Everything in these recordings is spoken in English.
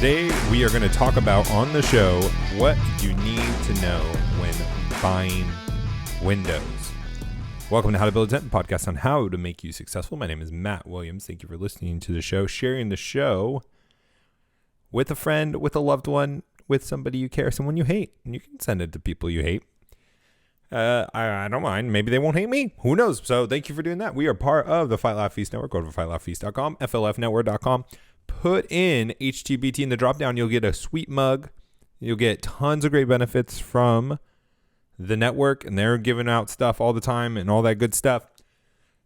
Today, we are going to talk about on the show what you need to know when buying windows. Welcome to How to Build a Tent, podcast on how to make you successful. My name is Matt Williams. Thank you for listening to the show, sharing the show with a friend, with a loved one, with somebody you care, someone you hate. And you can send it to people you hate. I don't mind. Maybe they won't hate me. Who knows? So thank you for doing that. We are part of the Fight Laugh Feast Network. Go to fightlaughfeast.com, flfnetwork.com. Put in HtBT in the drop-down. You'll get a sweet mug. You'll get tons of great benefits from the network, and they're giving out stuff all the time and all that good stuff.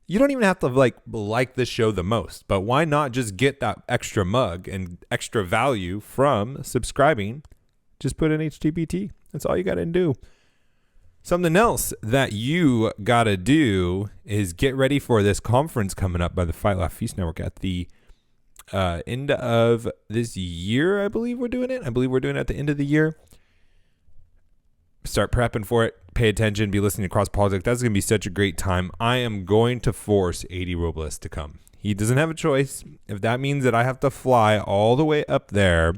You don't even have to like this show the most, but why not just get that extra mug and extra value from subscribing? Just put in HtBT. That's all you got to do. Something else that you got to do is get ready for this conference coming up by the Fight Laugh Feast Network at the end of this year. I believe we're doing it. At the end of the year. Start prepping for it. Pay attention. Be listening to Cross Politics. That's going to be such a great time. I am going to force 80 Robles to come. He doesn't have a choice. If that means that I have to fly all the way up there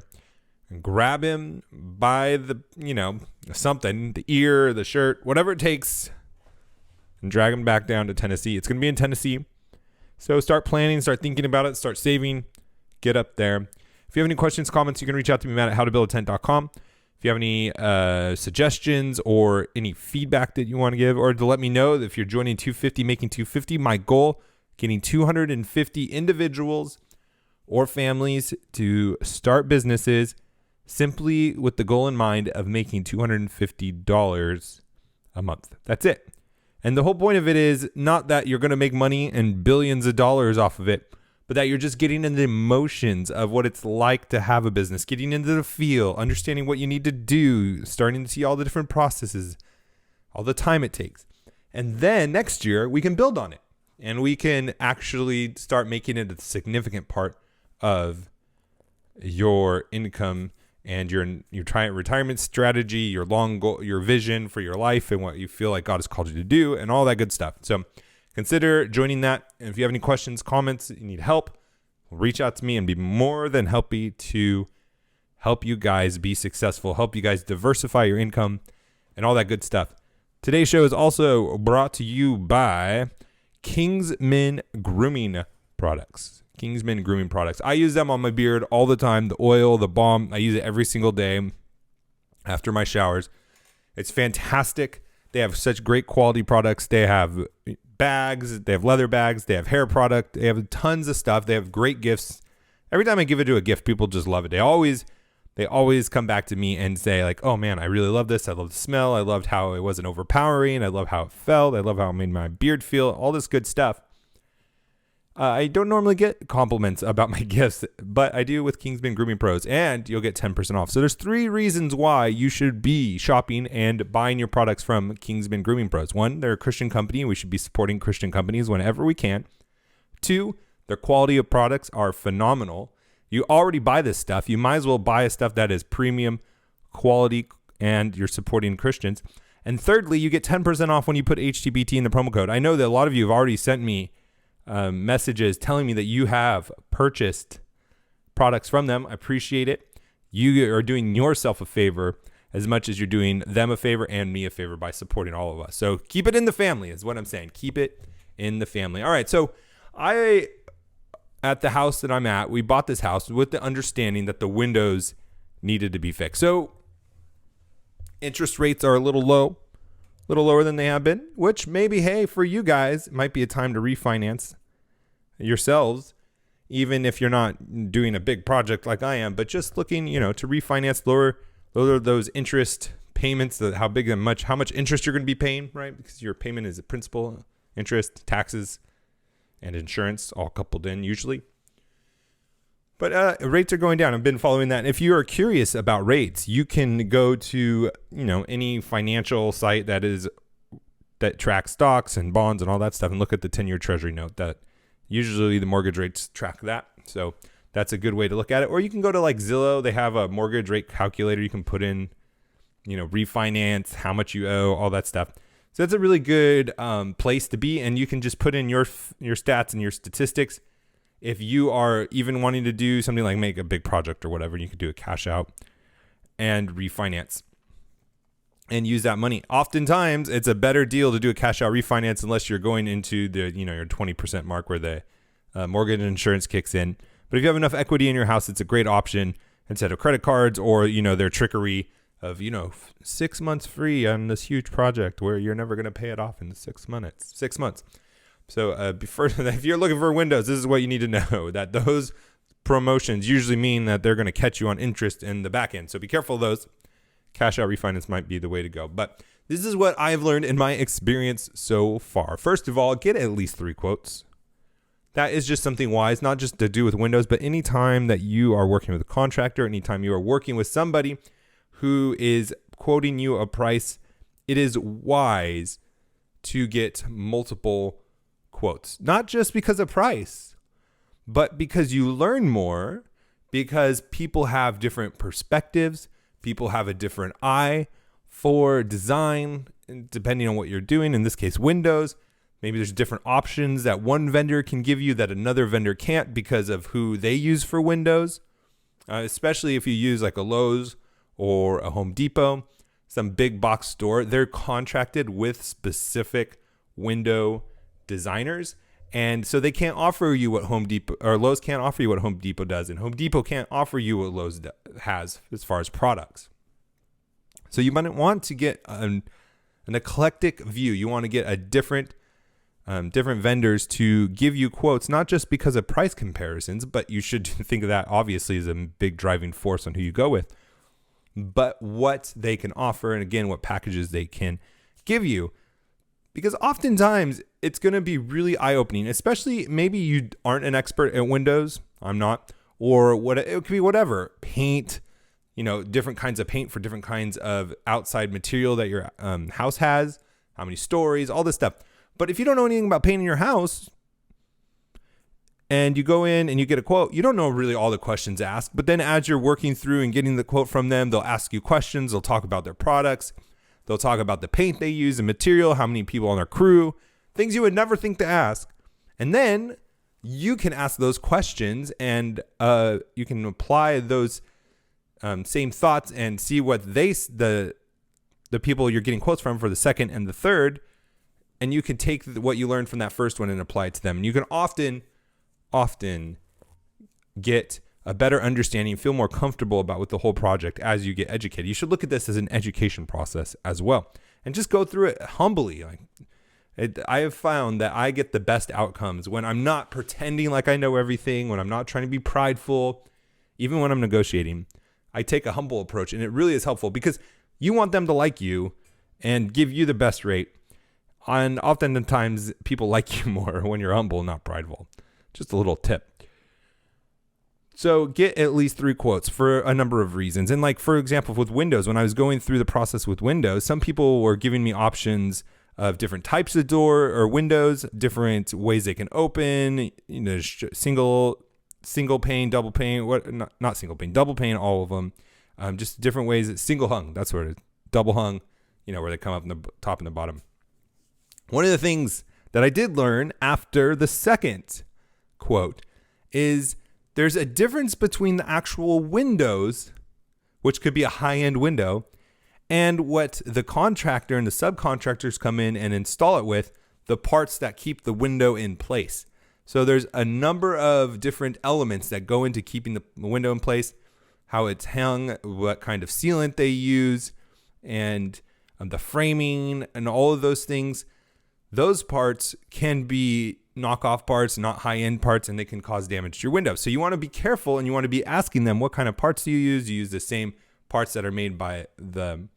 and grab him by the, something, the ear, the shirt, whatever it takes, and drag him back down to Tennessee. It's going to be in Tennessee. So start planning, start thinking about it, start saving, get up there. If you have any questions, comments, you can reach out to me, Matt, at howtobuildatent.com. If you have any suggestions or any feedback that you want to give, or to let me know if you're joining 250, making 250, my goal, getting 250 individuals or families to start businesses simply with the goal in mind of making $250 a month. That's it. And the whole point of it is not that you're going to make money and billions of dollars off of it, but that you're just getting into the emotions of what it's like to have a business, getting into the feel, understanding what you need to do, starting to see all the different processes, all the time it takes. And then next year we can build on it and we can actually start making it a significant part of your income and your retirement strategy, your long goal, your vision for your life and what you feel like God has called you to do and all that good stuff. So consider joining that. And if you have any questions, comments, you need help, reach out to me and be more than happy to help you guys be successful, help you guys diversify your income and all that good stuff. Today's show is also brought to you by Kingsman Grooming Products. Kingsman Grooming Products. I use them on my beard all the time. The oil, the balm, I use it every single day after my showers. It's fantastic. They have such great quality products. They have bags, they have leather bags, they have hair product, they have tons of stuff. They have great gifts. Every time I give it to a gift, people just love it. They always come back to me and say like, oh man, I really love this. I love the smell. I loved how it wasn't overpowering. I love how it felt. I love how it made my beard feel, all this good stuff. I don't normally get compliments about my gifts, but I do with Kingsman Grooming Pros, and you'll get 10% off. So there's 3 reasons why you should be shopping and buying your products from Kingsman Grooming Pros. 1, they're a Christian company. We should be supporting Christian companies whenever we can. 2, their quality of products are phenomenal. You already buy this stuff. You might as well buy stuff that is premium quality and you're supporting Christians. And thirdly, you get 10% off when you put HtBT in the promo code. I know that a lot of you have already sent me messages telling me that you have purchased products from them. I appreciate it. You are doing yourself a favor as much as you're doing them a favor and me a favor by supporting all of us. So keep it in the family is what I'm saying. Keep it in the family. All right. So at the house that I'm at, we bought this house with the understanding that the windows needed to be fixed. So interest rates are a little lower than they have been, which maybe, hey, for you guys, it might be a time to refinance yourselves, even if you're not doing a big project like I am, but just looking, to refinance, lower those interest payments, how much interest you're going to be paying, right? Because your payment is principal, interest, taxes, and insurance all coupled in usually. But rates are going down. I've been following that. And if you are curious about rates, you can go to any financial site that tracks stocks and bonds and all that stuff and look at the 10-year Treasury note. That usually the mortgage rates track that. So that's a good way to look at it. Or you can go to like Zillow. They have a mortgage rate calculator. You can put in, refinance, how much you owe, all that stuff. So that's a really good place to be. And you can just put in your stats and your statistics. if you are even wanting to do something like make a big project or whatever, you could do a cash out and refinance and use that money. Oftentimes, it's a better deal to do a cash out refinance unless you're going into the your 20% mark where the mortgage insurance kicks in. But if you have enough equity in your house, it's a great option instead of credit cards or their trickery of 6 months free on this huge project where you're never going to pay it off in 6 months. 6 months. So if you're looking for windows, this is what you need to know, that those promotions usually mean that they're going to catch you on interest in the back end. So be careful of those. Cash out refinance might be the way to go. But this is what I've learned in my experience so far. First of all, get at least 3 quotes. That is just something wise, not just to do with windows, but anytime that you are working with a contractor, anytime you are working with somebody who is quoting you a price, it is wise to get multiple quotes. Not just because of price, but because you learn more, because people have different perspectives. People have a different eye for design, depending on what you're doing. In this case, windows. Maybe there's different options that one vendor can give you that another vendor can't because of who they use for windows. Especially if you use like a Lowe's or a Home Depot, some big box store. They're contracted with specific window designers. And so they can't offer you what Home Depot or Lowe's can't offer you what Home Depot does. And Home Depot can't offer you what Lowe's has as far as products. So you might want to get an eclectic view. You want to get a different vendors to give you quotes, not just because of price comparisons, but you should think of that obviously as a big driving force on who you go with, but what they can offer. And again, what packages they can give you. Because oftentimes it's going to be really eye-opening, especially maybe you aren't an expert at windows. I'm not. Or what it could be whatever. Paint, different kinds of paint for different kinds of outside material that your house has, how many stories, all this stuff. But if you don't know anything about painting your house and you go in and you get a quote, you don't know really all the questions asked. But then as you're working through and getting the quote from them, they'll ask you questions. They'll talk about their products. They'll talk about the paint they use, the material, how many people on their crew, things you would never think to ask. And then you can ask those questions and you can apply those same thoughts and see what the people you're getting quotes from for the second and the third. And you can take what you learned from that first one and apply it to them. And you can often get a better understanding, feel more comfortable about with the whole project as you get educated. You should look at this as an education process as well, and just go through it humbly. I have found that I get the best outcomes when I'm not pretending like I know everything, when I'm not trying to be prideful, even when I'm negotiating. I take a humble approach, and it really is helpful because you want them to like you and give you the best rate. And oftentimes people like you more when you're humble, not prideful. Just a little tip. So get at least 3 quotes for a number of reasons. And for example, with Windows, when I was going through the process with Windows, some people were giving me options of different types of door or windows, different ways they can open, single pane, double pane, not single pane, double pane, all of them. Just different ways, single hung, that's what it is, double hung, where they come up in the top and the bottom. One of the things that I did learn after the second quote is there's a difference between the actual windows, which could be a high-end window, and what the contractor and the subcontractors come in and install it with, the parts that keep the window in place. So there's a number of different elements that go into keeping the window in place, how it's hung, what kind of sealant they use, and the framing and all of those things. Those parts can be knockoff parts, not high-end parts, and they can cause damage to your window. So you want to be careful, and you want to be asking them, what kind of parts do you use? Do you use the same parts that are made by the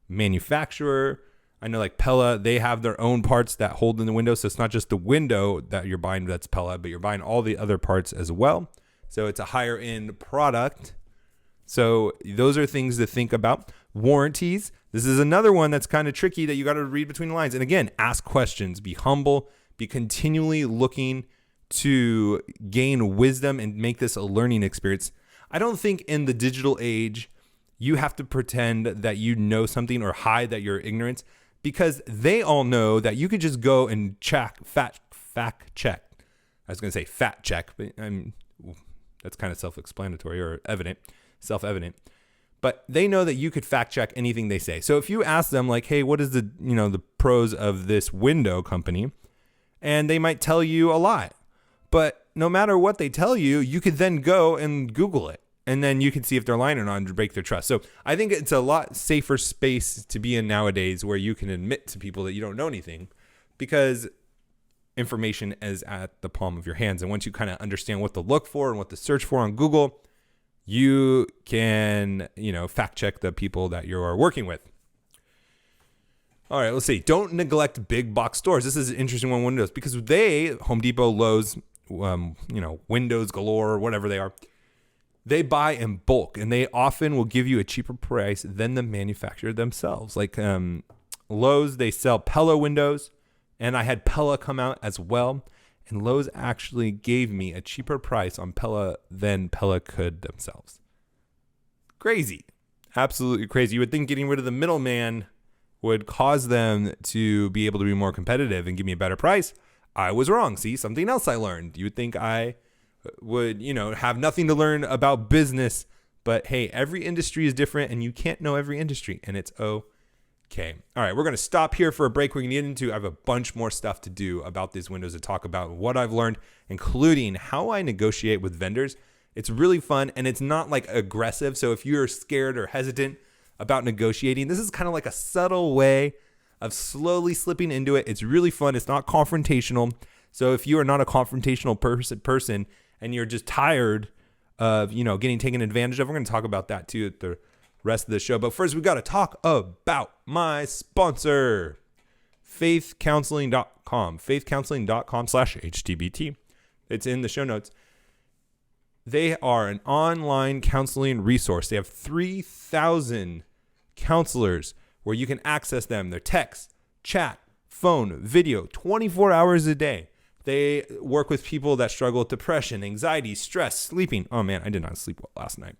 manufacturer? I know Pella, they have their own parts that hold in the window. So it's not just the window that you're buying that's Pella, but you're buying all the other parts as well. So it's a higher end product. So those are things to think about. Warranties. This is another one that's kind of tricky that you got to read between the lines. And again, ask questions, be humble, be continually looking to gain wisdom and make this a learning experience. I don't think in the digital age, you have to pretend that you know something or hide that you're ignorant, because they all know that you could just go and fact check I was going to say fact check, but that's kind of self-explanatory or self-evident. But they know that you could fact check anything they say. So if you ask them like, hey, what is the pros of this window company? And they might tell you a lot. But no matter what they tell you, you could then go and Google it. And then you can see if they're lying or not and break their trust. So I think it's a lot safer space to be in nowadays where you can admit to people that you don't know anything, because information is at the palm of your hands. And once you kind of understand what to look for and what to search for on Google, you can, fact check the people that you are working with. All right, let's see. Don't neglect big box stores. This is an interesting one, Windows, because Home Depot, Lowe's, Windows galore, whatever they are, they buy in bulk, and they often will give you a cheaper price than the manufacturer themselves. Like Lowe's, they sell Pella windows, and I had Pella come out as well. And Lowe's actually gave me a cheaper price on Pella than Pella could themselves. Crazy. Absolutely crazy. You would think getting rid of the middleman would cause them to be able to be more competitive and give me a better price. I was wrong. See, something else I learned. You would think I would, have nothing to learn about business. But hey, every industry is different, and you can't know every industry, and it's okay. All right, we're going to stop here for a break. We're going to get into, I have a bunch more stuff to do about these windows, to talk about what I've learned, including how I negotiate with vendors. It's really fun, and it's not like aggressive. So if you're scared or hesitant about negotiating, this is kind of like a subtle way of slowly slipping into it. It's really fun. It's not confrontational. So if you are not a confrontational person and you're just tired of, getting taken advantage of, we're going to talk about that too at the rest of the show. But first, we got to talk about my sponsor, faithcounseling.com, faithcounseling.com/HtBT. It's in the show notes. They are an online counseling resource. They have 3,000 counselors where you can access them. Their text, chat, phone, video, 24 hours a day. They work with people that struggle with depression, anxiety, stress, sleeping. Oh man, I did not sleep well last night.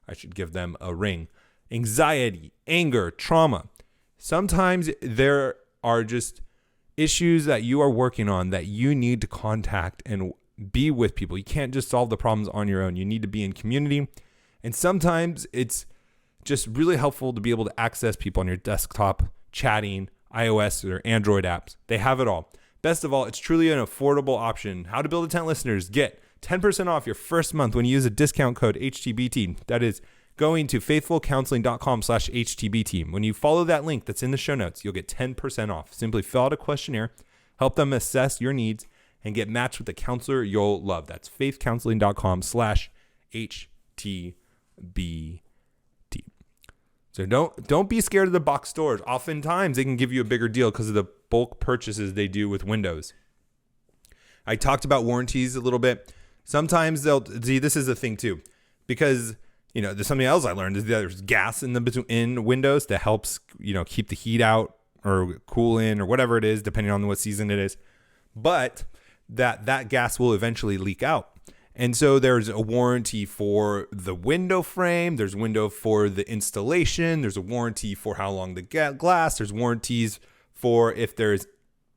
I should give them a ring. Anxiety, anger, trauma. Sometimes there are just issues that you are working on that you need to contact and be with people. You can't just solve the problems on your own. You need to be in community. And sometimes it's just really helpful to be able to access people on your desktop, chatting, iOS or Android apps. They have it all. Best of all, it's truly an affordable option. How to Build a Tent listeners get 10% off your first month when you use a discount code HtBT. That is going to faithfulcounseling.com/HtBT. When you follow that link that's in the show notes, you'll get 10% off. Simply fill out a questionnaire, help them assess your needs, and get matched with a counselor you'll love. That's faithcounseling.com/HtBT. So don't be scared of the box stores. Oftentimes they can give you a bigger deal because of the bulk purchases they do with Windows. I talked about warranties a little bit. Sometimes they'll see, this is the thing too, because there's something else I learned is that there's gas in Windows that helps keep the heat out or cool in or whatever it is, depending on what season it is. But that gas will eventually leak out. And so there's a warranty for the window frame. There's window for the installation. There's a warranty for how long the glass. There's warranties for if there's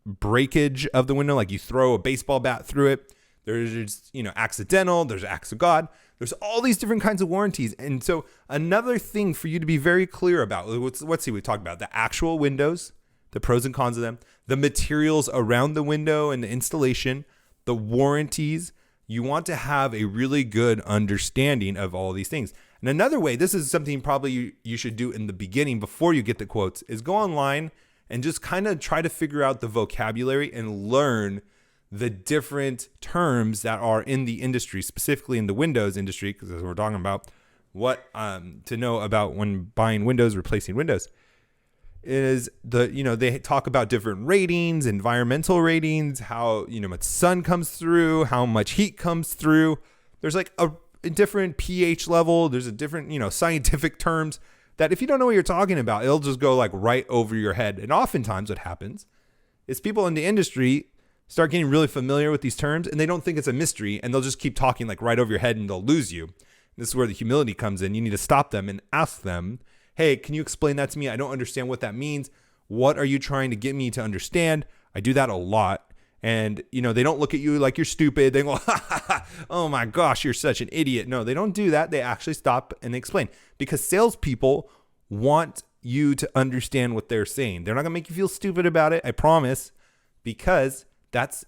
breakage of the window, like you throw a baseball bat through it. There's, accidental. There's acts of God. There's all these different kinds of warranties. And so another thing for you to be very clear about, let's see, we talked about the actual windows, the pros and cons of them, the materials around the window and the installation, the warranties. You want to have a really good understanding of all these things. And another way, this is something probably you should do in the beginning before you get the quotes, is go online and just kind of try to figure out the vocabulary and learn the different terms that are in the industry, specifically in the Windows industry, because as we're talking about what to know about when buying Windows, replacing Windows, is they talk about different ratings, environmental ratings, how much sun comes through, how much heat comes through. There's like a different pH level. There's a different scientific terms that if you don't know what you're talking about, it'll just go like right over your head. And oftentimes what happens is people in the industry start getting really familiar with these terms and they don't think it's a mystery, and they'll just keep talking like right over your head and they'll lose you. This is where the humility comes in. You need to stop them and ask them, hey, can you explain that to me? I don't understand what that means. What are you trying to get me to understand? I do that a lot. And, they don't look at you like you're stupid. They go, oh my gosh, you're such an idiot. No, they don't do that. They actually stop and explain, because salespeople want you to understand what they're saying. They're not going to make you feel stupid about it, I promise, because that's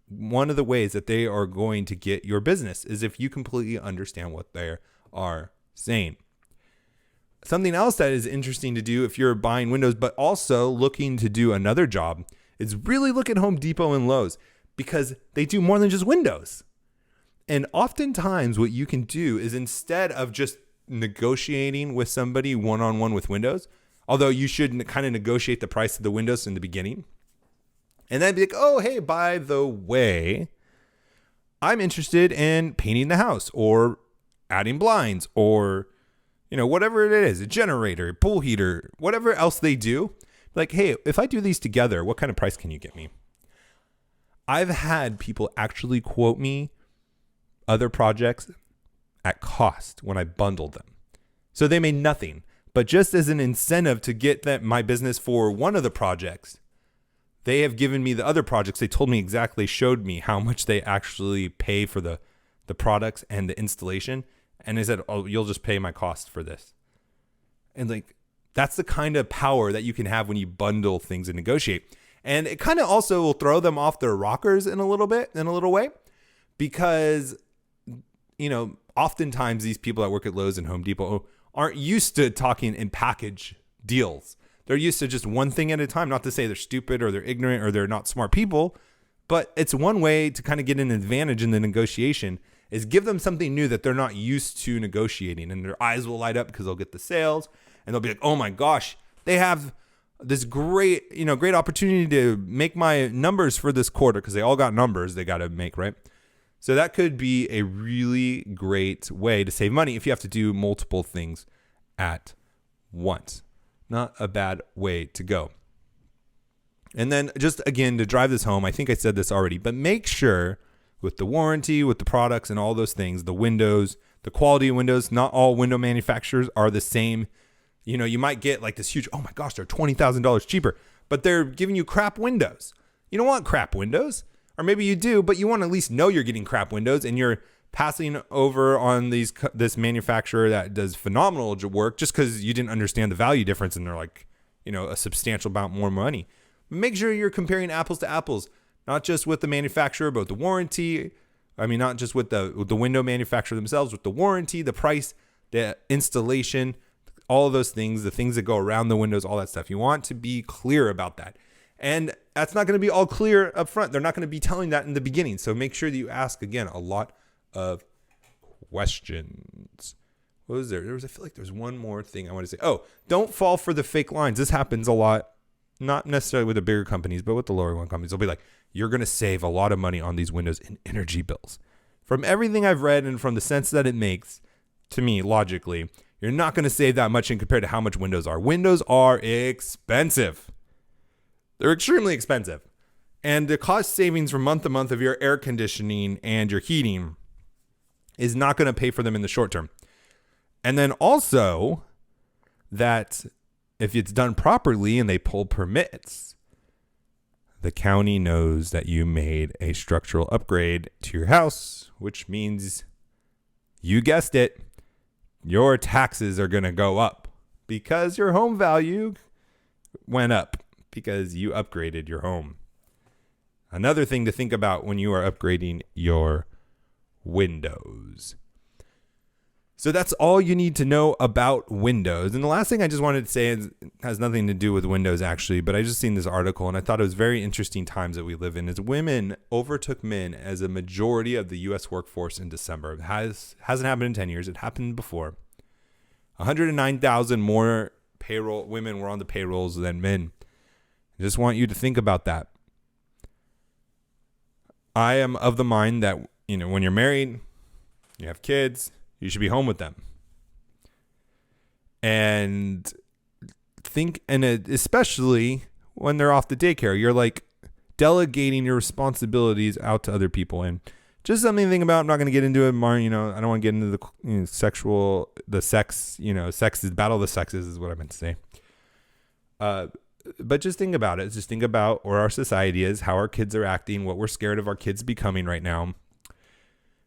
one of the ways that they are going to get your business, is if you completely understand what they are saying. Something else that is interesting to do if you're buying windows, but also looking to do another job, is really look at Home Depot and Lowe's, because they do more than just windows. And oftentimes what you can do is, instead of just negotiating with somebody one-on-one with windows, although you should kind of negotiate the price of the windows in the beginning, and then be like, oh, hey, by the way, I'm interested in painting the house or adding blinds or, whatever it is, a generator, pool heater, whatever else they do. Like, hey, if I do these together, what kind of price can you get me? I've had people actually quote me other projects at cost when I bundled them. So they made nothing, but just as an incentive to get my business for one of the projects, they have given me the other projects. They told me exactly, showed me how much they actually pay for the products and the installation. And they said, oh, you'll just pay my cost for this. And that's the kind of power that you can have when you bundle things and negotiate. And it kind of also will throw them off their rockers in a little way, because, oftentimes these people that work at Lowe's and Home Depot aren't used to talking in package deals. They're used to just one thing at a time. Not to say they're stupid or they're ignorant or they're not smart people, but it's one way to kind of get an advantage in the negotiation, is give them something new that they're not used to negotiating, and their eyes will light up because they'll get the sales. And they'll be like, oh my gosh, they have this great opportunity to make my numbers for this quarter, because they all got numbers they got to make, right? So that could be a really great way to save money if you have to do multiple things at once. Not a bad way to go. And then just again, to drive this home, I think I said this already, but make sure with the warranty, with the products and all those things, the windows, the quality of windows, not all window manufacturers are the same. You might get this huge, oh my gosh, they're $20,000 cheaper, but they're giving you crap windows. You don't want crap windows, or maybe you do, but you want to at least know you're getting crap windows, and you're passing over on this manufacturer that does phenomenal work just because you didn't understand the value difference, and they're a substantial amount more money. Make sure you're comparing apples to apples, not just with the manufacturer, but with the warranty. I mean, not just with the window manufacturer themselves, with the warranty, the price, the installation, all of those things, the things that go around the windows, all that stuff. You want to be clear about that. And that's not going to be all clear up front. They're not going to be telling that in the beginning. So make sure that you ask, again, a lot of questions. What was there? I feel like there's one more thing I want to say. Oh, don't fall for the fake lines. This happens a lot, not necessarily with the bigger companies, but with the lower one companies. They'll be like, you're going to save a lot of money on these windows in energy bills. From everything I've read and from the sense that it makes to me, logically, you're not going to save that much in compared to how much windows are. Windows are expensive. They're extremely expensive. And the cost savings from month to month of your air conditioning and your heating is not going to pay for them in the short term. And then also that if it's done properly and they pull permits, the county knows that you made a structural upgrade to your house, which means, you guessed it, your taxes are going to go up because your home value went up because you upgraded your home. Another thing to think about when you are upgrading your windows. So that's all you need to know about windows. And the last thing I just wanted to say has nothing to do with windows actually, but I just seen this article and I thought it was very interesting times that we live in. Is women overtook men as a majority of the U.S. workforce in December. It hasn't happened in 10 years. It happened before. 109,000 more women were on the payrolls than men. I just want you to think about that. I am of the mind that, when you're married, you have kids, you should be home with them. And especially when they're off the daycare, you're like delegating your responsibilities out to other people. And just something to think about. I'm not going to get into it more. I don't want to get into the sex, sex is battle of the sexes is what I meant to say. but just think about it. Just think about where our society is, how our kids are acting, what we're scared of our kids becoming right now.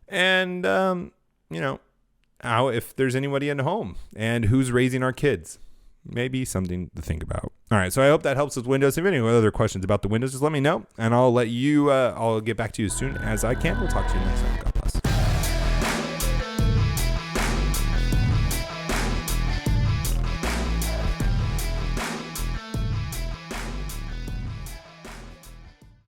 And, how, if there's anybody in home and who's raising our kids, maybe something to think about. All right. So I hope that helps with Windows. If you have any other questions about the Windows, just let me know and I'll get back to you as soon as I can. We'll talk to you next time.